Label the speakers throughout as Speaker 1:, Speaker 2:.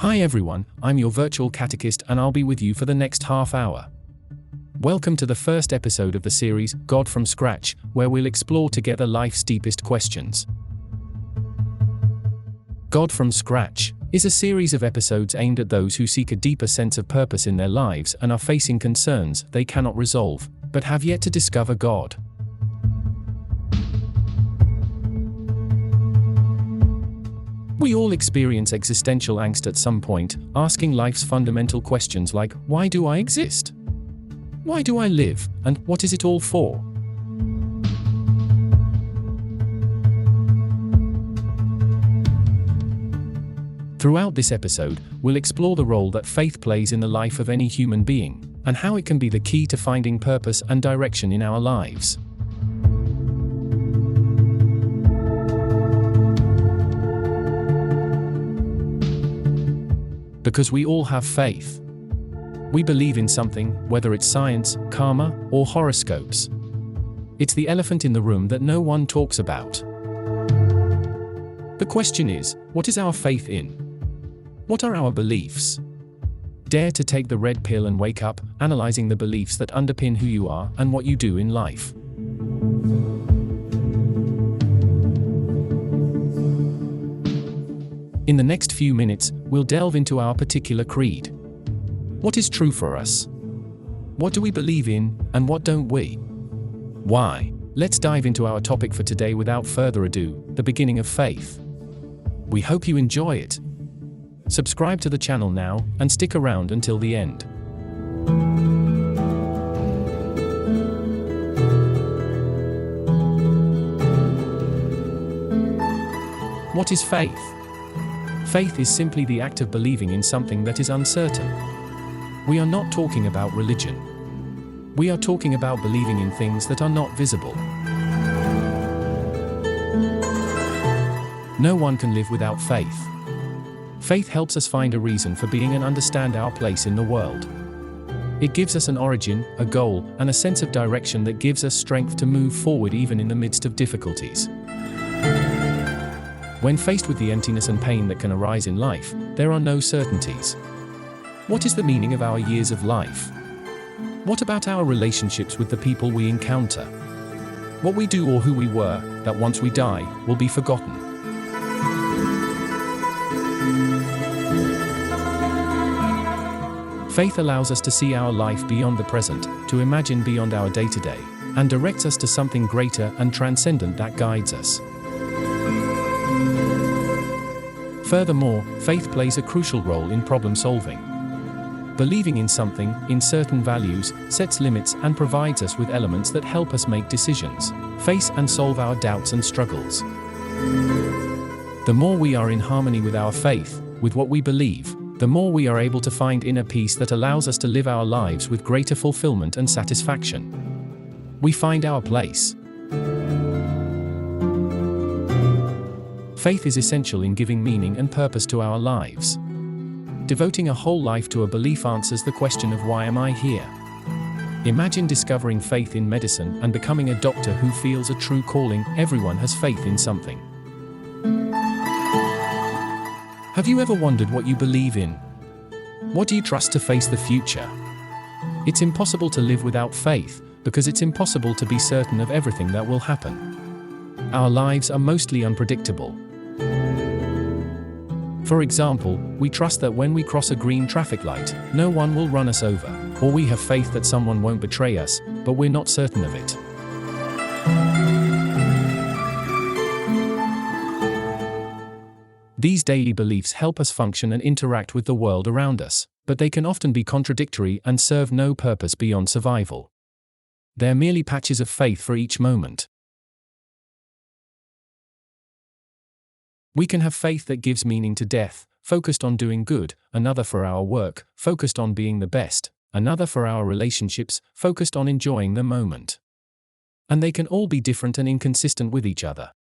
Speaker 1: Hi everyone, I'm your virtual catechist and I'll be with you for the next half hour. Welcome to the first episode of the series, God from Scratch, where we'll explore together life's deepest questions. God from Scratch is a series of episodes aimed at those who seek a deeper sense of purpose in their lives and are facing concerns they cannot resolve, but have yet to discover God. We all experience existential angst at some point, asking life's fundamental questions like, why do I exist? Why do I live, and what is it all for? Throughout this episode, we'll explore the role that faith plays in the life of any human being, and how it can be the key to finding purpose and direction in our lives. Because we all have faith. We believe in something, whether it's science, karma, or horoscopes. It's the elephant in the room that no one talks about. The question is, what is our faith in? What are our beliefs? Dare to take the red pill and wake up, analyzing the beliefs that underpin who you are and what you do in life. In the next few minutes, we'll delve into our particular creed. What is true for us? What do we believe in, and what don't we? Why? Let's dive into our topic for today without further ado, the beginning of faith. We hope you enjoy it. Subscribe to the channel now, and stick around until the end. What is faith? Faith is simply the act of believing in something that is uncertain. We are not talking about religion. We are talking about believing in things that are not visible. No one can live without faith. Faith helps us find a reason for being and understand our place in the world. It gives us an origin, a goal, and a sense of direction that gives us strength to move forward even in the midst of difficulties. When faced with the emptiness and pain that can arise in life, there are no certainties. What is the meaning of our years of life? What about our relationships with the people we encounter? What we do or who we were, that once we die, will be forgotten. Faith allows us to see our life beyond the present, to imagine beyond our day-to-day, and directs us to something greater and transcendent that guides us. Furthermore, faith plays a crucial role in problem solving. Believing in something, in certain values, sets limits and provides us with elements that help us make decisions, face and solve our doubts and struggles. The more we are in harmony with our faith, with what we believe, the more we are able to find inner peace that allows us to live our lives with greater fulfillment and satisfaction. We find our place. Faith is essential in giving meaning and purpose to our lives. Devoting a whole life to a belief answers the question of why am I here? Imagine discovering faith in medicine and becoming a doctor who feels a true calling. Everyone has faith in something. Have you ever wondered what you believe in? What do you trust to face the future? It's impossible to live without faith, because it's impossible to be certain of everything that will happen. Our lives are mostly unpredictable. For example, we trust that when we cross a green traffic light, no one will run us over, or we have faith that someone won't betray us, but we're not certain of it. These daily beliefs help us function and interact with the world around us, but they can often be contradictory and serve no purpose beyond survival. They're merely patches of faith for each moment. We can have faith that gives meaning to death, focused on doing good, another for our work, focused on being the best, another for our relationships, focused on enjoying the moment. And they can all be different and inconsistent with each other.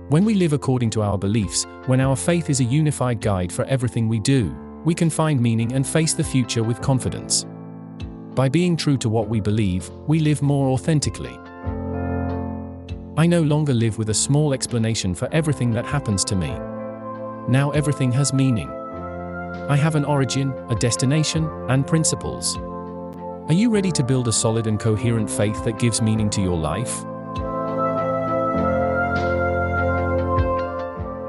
Speaker 1: When we live according to our beliefs, when our faith is a unified guide for everything we do, we can find meaning and face the future with confidence. By being true to what we believe, we live more authentically. I no longer live with a small explanation for everything that happens to me. Now everything has meaning. I have an origin, a destination, and principles. Are you ready to build a solid and coherent faith that gives meaning to your life?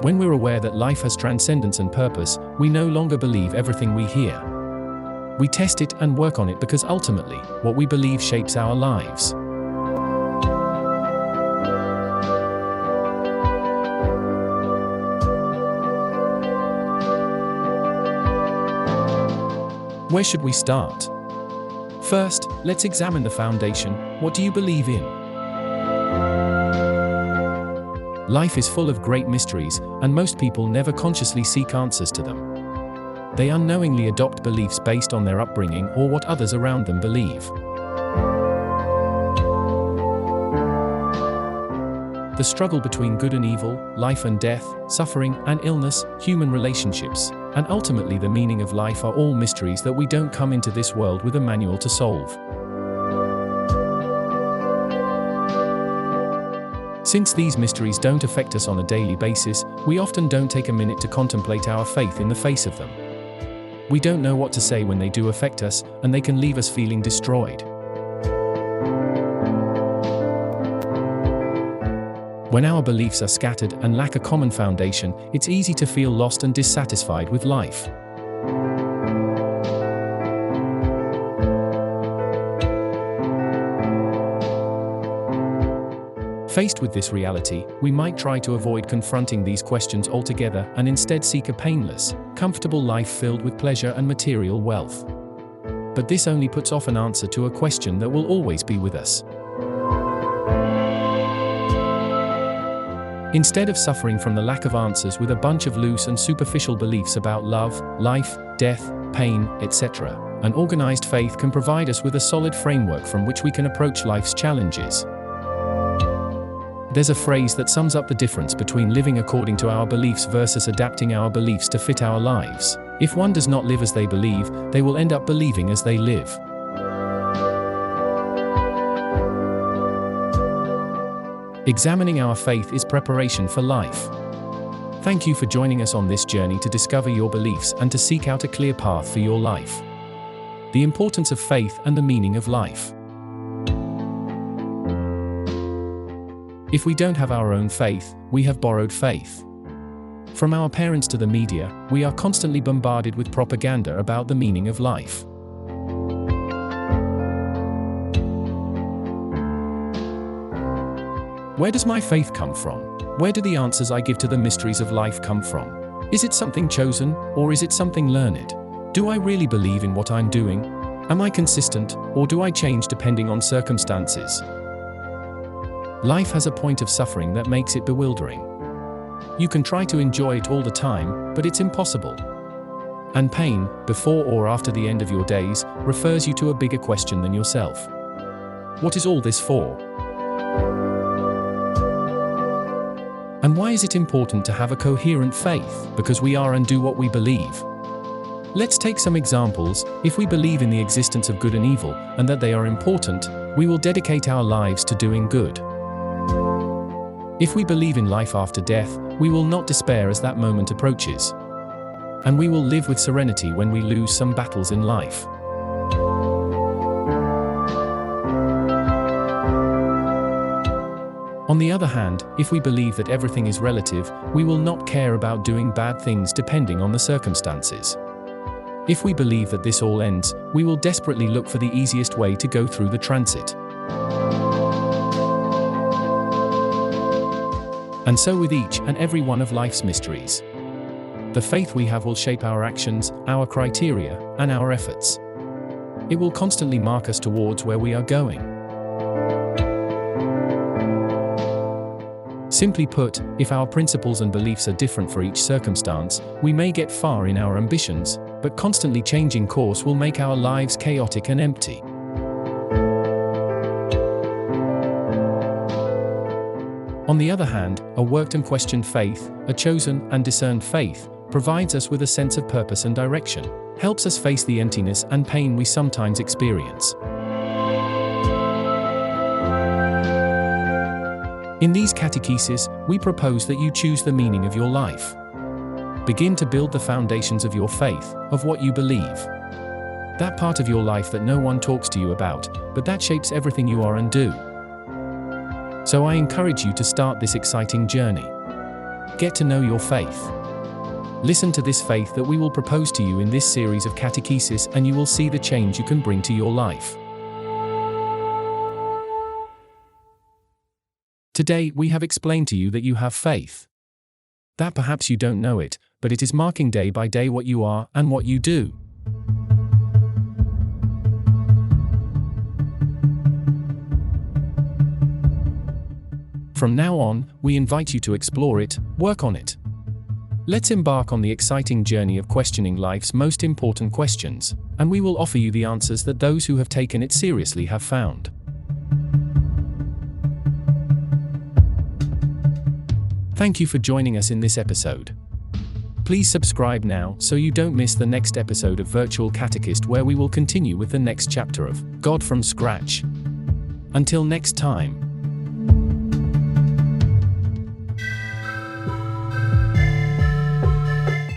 Speaker 1: When we're aware that life has transcendence and purpose, we no longer believe everything we hear. We test it and work on it because ultimately, what we believe shapes our lives. Where should we start? First, let's examine the foundation. What do you believe in? Life is full of great mysteries, and most people never consciously seek answers to them. They unknowingly adopt beliefs based on their upbringing or what others around them believe. The struggle between good and evil, life and death, suffering and illness, human relationships, and ultimately the meaning of life are all mysteries that we don't come into this world with a manual to solve. Since these mysteries don't affect us on a daily basis, we often don't take a minute to contemplate our faith in the face of them. We don't know what to say when they do affect us, and they can leave us feeling destroyed. When our beliefs are scattered and lack a common foundation, it's easy to feel lost and dissatisfied with life. Faced with this reality, we might try to avoid confronting these questions altogether and instead seek a painless, comfortable life filled with pleasure and material wealth. But this only puts off an answer to a question that will always be with us. Instead of suffering from the lack of answers with a bunch of loose and superficial beliefs about love, life, death, pain, etc., an organized faith can provide us with a solid framework from which we can approach life's challenges. There's a phrase that sums up the difference between living according to our beliefs versus adapting our beliefs to fit our lives. If one does not live as they believe, they will end up believing as they live. Examining our faith is preparation for life. Thank you for joining us on this journey to discover your beliefs and to seek out a clear path for your life. The importance of faith and the meaning of life. If we don't have our own faith, we have borrowed faith. From our parents to the media, we are constantly bombarded with propaganda about the meaning of life. Where does my faith come from? Where do the answers I give to the mysteries of life come from? Is it something chosen, or is it something learned? Do I really believe in what I'm doing? Am I consistent, or do I change depending on circumstances? Life has a point of suffering that makes it bewildering. You can try to enjoy it all the time, but it's impossible. And pain, before or after the end of your days, refers you to a bigger question than yourself. What is all this for? And why is it important to have a coherent faith? Because we are and do what we believe. Let's take some examples. If we believe in the existence of good and evil, and that they are important, we will dedicate our lives to doing good. If we believe in life after death, we will not despair as that moment approaches. And we will live with serenity when we lose some battles in life. On the other hand, if we believe that everything is relative, we will not care about doing bad things depending on the circumstances. If we believe that this all ends, we will desperately look for the easiest way to go through the transit. And so with each and every one of life's mysteries. The faith we have will shape our actions, our criteria, and our efforts. It will constantly mark us towards where we are going. Simply put, if our principles and beliefs are different for each circumstance, we may get far in our ambitions, but constantly changing course will make our lives chaotic and empty. On the other hand, a worked and questioned faith, a chosen and discerned faith, provides us with a sense of purpose and direction, helps us face the emptiness and pain we sometimes experience. In these catecheses, we propose that you choose the meaning of your life. Begin to build the foundations of your faith, of what you believe. That part of your life that no one talks to you about, but that shapes everything you are and do. So I encourage you to start this exciting journey. Get to know your faith. Listen to this faith that we will propose to you in this series of catechesis, and you will see the change you can bring to your life. Today, we have explained to you that you have faith. That perhaps you don't know it, but it is marking day by day what you are and what you do. From now on, we invite you to explore it, work on it. Let's embark on the exciting journey of questioning life's most important questions, and we will offer you the answers that those who have taken it seriously have found. Thank you for joining us in this episode. Please subscribe now so you don't miss the next episode of Virtual Catechist, where we will continue with the next chapter of God from Scratch. Until next time.